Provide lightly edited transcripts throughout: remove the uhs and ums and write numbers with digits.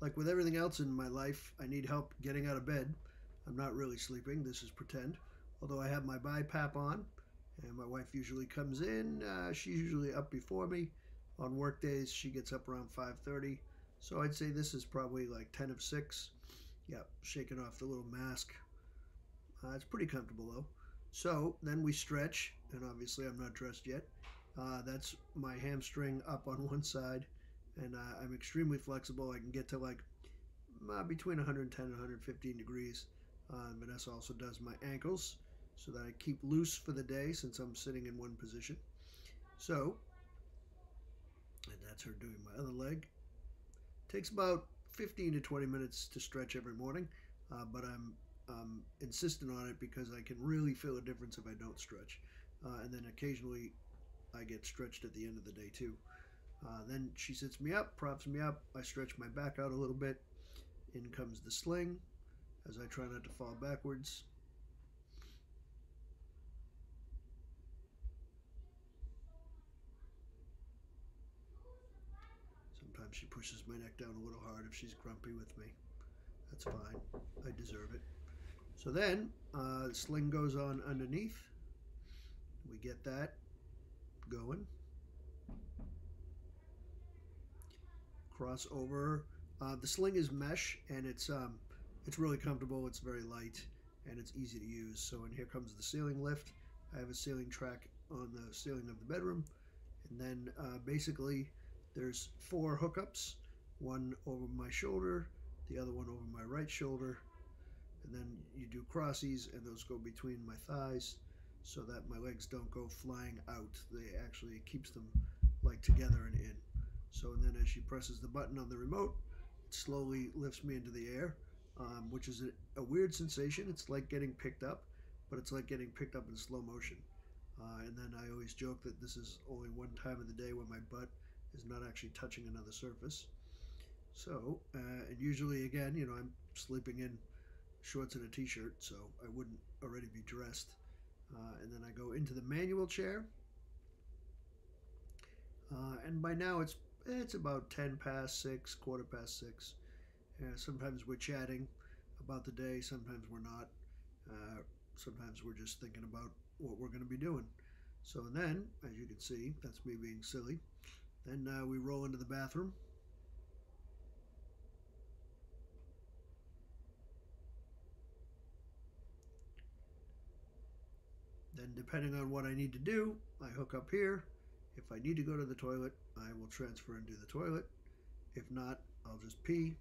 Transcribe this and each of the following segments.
like with everything else in my life, I need help getting out of bed. I'm not really sleeping. This is pretend. Although I have my BiPAP on, and my wife usually comes in. She's usually up before me. On work days, she gets up around 5:30. So I'd say this is probably like 10 of 6. Yep, shaking off the little mask. It's pretty comfortable though. So then we stretch, and obviously I'm not dressed yet. That's my hamstring up on one side, and I'm extremely flexible. I can get to like between 110 and 115 degrees. Vanessa also does my ankles so that I keep loose for the day since I'm sitting in one position. So, and that's her doing my other leg. Takes about 15 to 20 minutes to stretch every morning, but I'm insistent on it because I can really feel a difference if I don't stretch. And then occasionally I get stretched at the end of the day too. Then she sits me up, props me up. I stretch my back out a little bit. In comes the sling as I try not to fall backwards. Sometimes she pushes my neck down a little hard if she's grumpy with me. That's fine. I deserve it. So then the sling goes on underneath. We get that going. Cross over. The sling is mesh, and it's really comfortable. It's very light, and it's easy to use. So, and here comes the ceiling lift. I have a ceiling track on the ceiling of the bedroom, and then basically there's 4 hookups. One over my shoulder, the other one over my right shoulder, and then you do crossies, and those go between my thighs so that my legs don't go flying out. They actually, it keeps them like together and in. So, and then as she presses the button on the remote, it slowly lifts me into the air, which is a weird sensation. It's like getting picked up, but it's like getting picked up in slow motion. And then I always joke that this is only one time of the day when my butt is not actually touching another surface. So, and usually, again, you know, I'm sleeping in shorts and a t-shirt, so I wouldn't already be dressed. And then I go into the manual chair. And by now it's about 10 past 6, quarter past 6. Sometimes we're chatting about the day, sometimes we're not. Sometimes we're just thinking about what we're going to be doing. So then, as you can see, that's me being silly. Then we roll into the bathroom. Then depending on what I need to do, I hook up here. If I need to go to the toilet, I will transfer and do the toilet. If not, I'll just pee,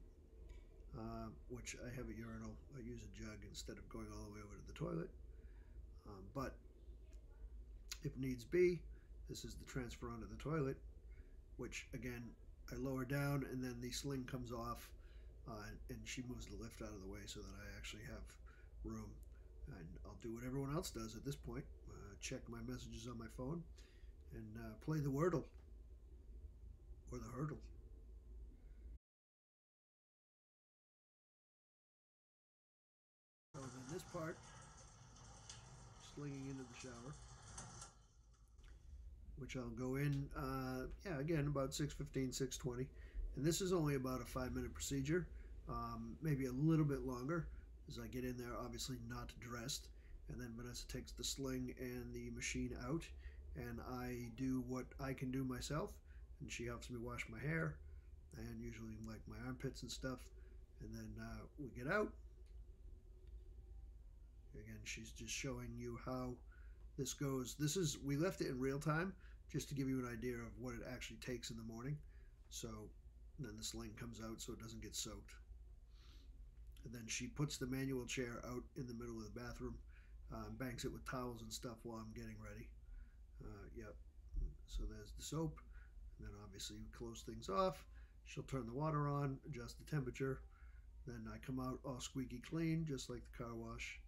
which I have a urinal. I use a jug instead of going all the way over to the toilet. But if needs be, this is the transfer onto the toilet, which again, I lower down and then the sling comes off, and she moves the lift out of the way so that I actually have room. And I'll do what everyone else does at this point, check my messages on my phone, and play the Wordle or the Hurdle. So then this part, slinging into the shower, which I'll go in, yeah, again, about 6:15, 6:20. And this is only about a 5-minute procedure, maybe a little bit longer, as I get in there, obviously not dressed. And then Vanessa takes the sling and the machine out, and I do what I can do myself, and she helps me wash my hair, and usually like my armpits and stuff. And then we get out. Again, she's just showing you how this goes. We left it in real time just to give you an idea of what it actually takes in the morning. So then the sling comes out so it doesn't get soaked. And then she puts the manual chair out in the middle of the bathroom, banks it with towels and stuff while I'm getting ready. Yep. So there's the soap. And then obviously we close things off. She'll turn the water on, adjust the temperature. Then I come out all squeaky clean, just like the car wash.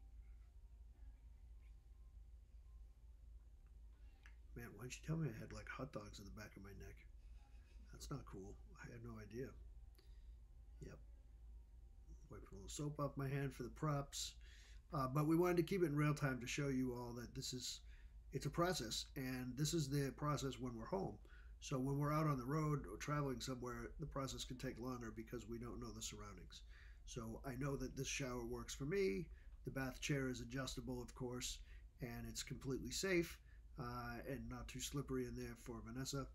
Man, why didn't you tell me I had like hot dogs in the back of my neck? That's not cool. I had no idea. Yep. Wipe a little soap off my hand for the props. But we wanted to keep it in real time to show you all that it's a process, and this is the process when we're home. So when we're out on the road or traveling somewhere, the process can take longer because we don't know the surroundings. So I know that this shower works for me. The bath chair is adjustable, of course, and it's completely safe and not too slippery in there for Vanessa,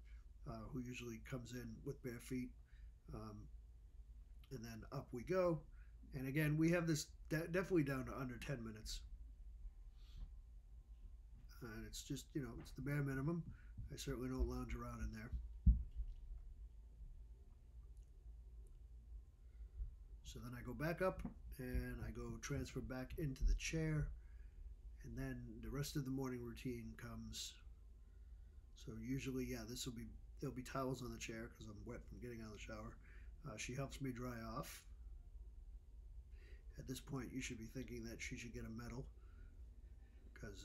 who usually comes in with bare feet. Um, and then up we go. And again, we have this definitely down to under 10 minutes. And it's just, it's the bare minimum. I certainly don't lounge around in there. So then I go back up and I go transfer back into the chair. And then the rest of the morning routine comes. So usually, yeah, there'll be towels on the chair because I'm wet from getting out of the shower. She helps me dry off. At this point, you should be thinking that she should get a medal because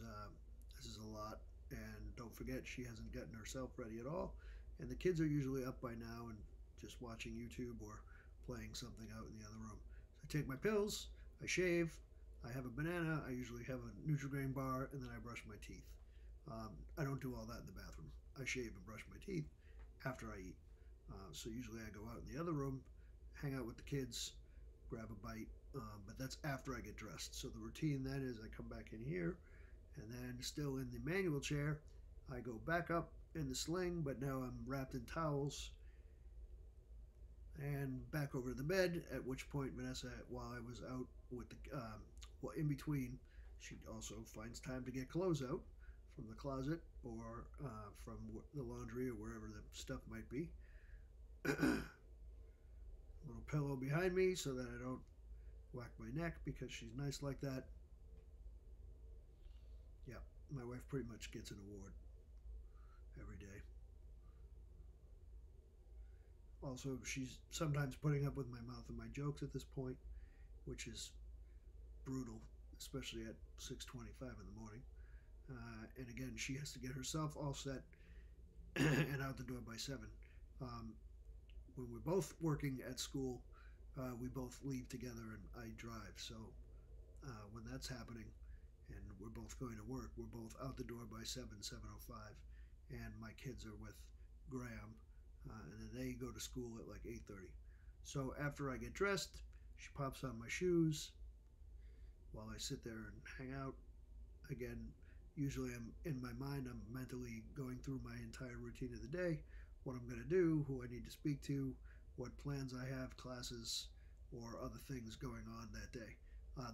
this is a lot. And don't forget, she hasn't gotten herself ready at all. And the kids are usually up by now and just watching YouTube or playing something out in the other room. So I take my pills, I shave, I have a banana, I usually have a Nutri-Grain bar, and then I brush my teeth. I don't do all that in the bathroom. I shave and brush my teeth after I eat. So usually I go out in the other room, hang out with the kids, grab a bite, but that's after I get dressed. So the routine then is I come back in here, and then still in the manual chair, I go back up in the sling, but now I'm wrapped in towels, and back over to the bed. At which point, Vanessa, while I was out with well, in between, she also finds time to get clothes out from the closet or from the laundry or wherever the stuff might be. A little pillow behind me so that I don't whack my neck because she's nice like that. Yeah, my wife pretty much gets an award every day. Also, she's sometimes putting up with my mouth and my jokes at this point, which is brutal, especially at 6:25 in the morning. And again, she has to get herself all set and out the door by 7. Um, when we're both working at school, we both leave together and I drive. So when that's happening and we're both going to work, we're both out the door by 7:05, and my kids are with Graham, and then they go to school at like 8:30. So after I get dressed, she pops on my shoes while I sit there and hang out. Again, usually I'm in my mind, I'm mentally going through my entire routine of the day, what I'm going to do, who I need to speak to, what plans I have, classes, or other things going on that day.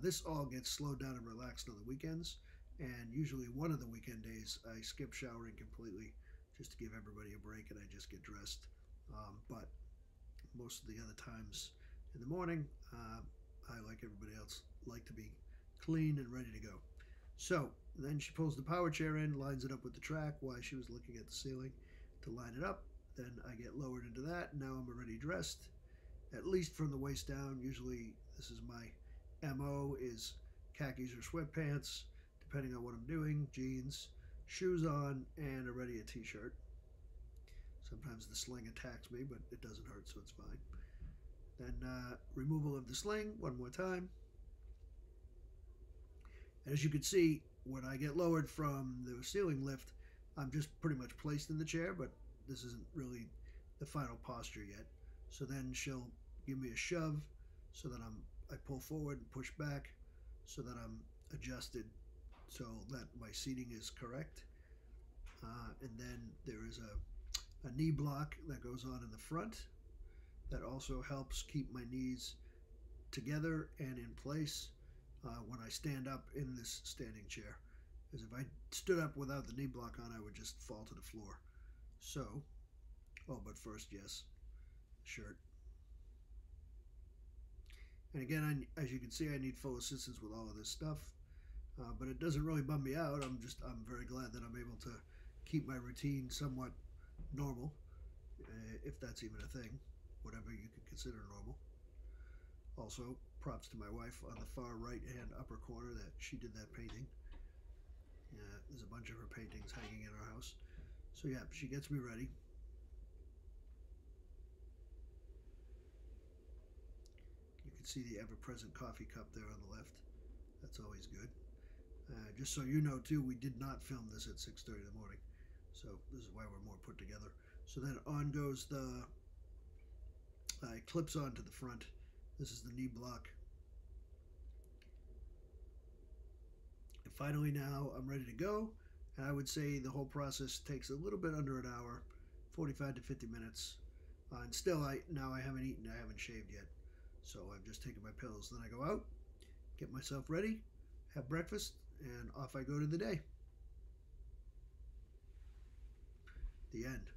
This all gets slowed down and relaxed on the weekends, and usually one of the weekend days I skip showering completely just to give everybody a break and I just get dressed. But most of the other times in the morning, I, like everybody else, like to be clean and ready to go. So then she pulls the power chair in, lines it up with the track while she was looking at the ceiling to line it up. Then I get lowered into that. Now I'm already dressed, at least from the waist down. Usually this is my MO is khakis or sweatpants, depending on what I'm doing, jeans, shoes on, and already a t-shirt. Sometimes the sling attacks me, but it doesn't hurt, so it's fine. Then removal of the sling one more time. And as you can see, when I get lowered from the ceiling lift, I'm just pretty much placed in the chair, but this isn't really the final posture yet. So then she'll give me a shove so that I pull forward and push back so that I'm adjusted so that my seating is correct. And then there is a knee block that goes on in the front that also helps keep my knees together and in place when I stand up in this standing chair. Because if I stood up without the knee block on, I would just fall to the floor. So, but first, yes, shirt. And again, as you can see, I need full assistance with all of this stuff. But it doesn't really bum me out. I'm very glad that I'm able to keep my routine somewhat normal, if that's even a thing, whatever you could consider normal. Also, props to my wife on the far right hand upper corner that she did that painting. There's a bunch of her paintings hanging in our house. So yeah, she gets me ready. You can see the ever-present coffee cup there on the left. That's always good. Just so you know too, we did not film this at 6:30 in the morning. So this is why we're more put together. So then on goes it clips onto the front. This is the knee block. And finally now I'm ready to go. And I would say the whole process takes a little bit under an hour, 45 to 50 minutes. And still, I haven't eaten, I haven't shaved yet. So I've just taken my pills. Then I go out, get myself ready, have breakfast, and off I go to the day. The end.